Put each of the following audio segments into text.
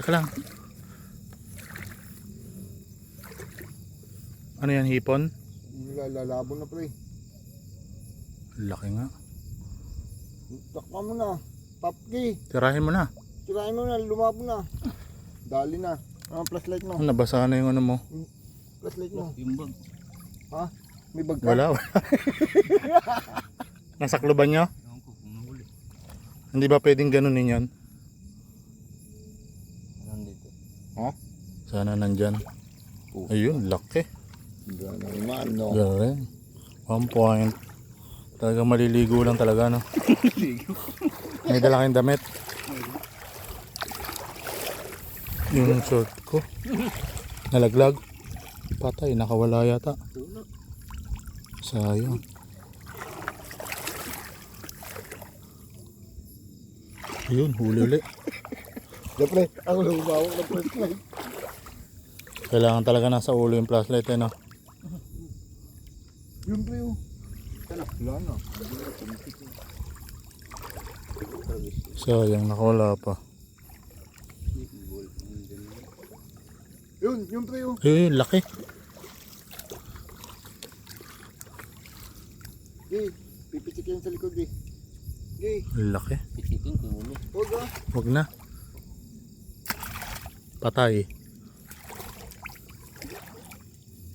Teka lang. Ano yan, hipon? Lalabo na pre. Laki nga. Takpa mo na. Papki. Tirahin mo na. Tirahin mo na. Lumabo na. Dali na. Flashlight mo. Nabasa na yung ano mo. Flashlight mo. Yung bag. Ha? May bag ka? Wala. Nasakloban nyo? Ewan ko kung nahuli. Hindi ba pwedeng ganunin yan? Nandito. Ha? Sana nandyan. Ayun, laki. Gano'n naman, no? Gano'n. 1 point. Talaga maliligo lang talaga, no? May dala kayong damit. Yung short ko. Nalaglag. Patay, nakawala yata. Sayang. Ayun, huli ulit. Siyempre, ako lumabawak ng flashlight. Kailangan talaga nasa ulo yung flashlight, eh, no? Yun pre, oh. Wala na. Sayang, nakawala pa. Yun pre, oh. Ayun, laki. Gay, pipitsik yan sa likod, eh. Gay, Laki. Pitikin ko ulo. huwag ah. Huwag na. Patay.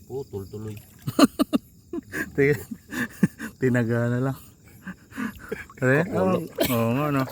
Putol tuloy. Tinaga na lang. Oo nga, no?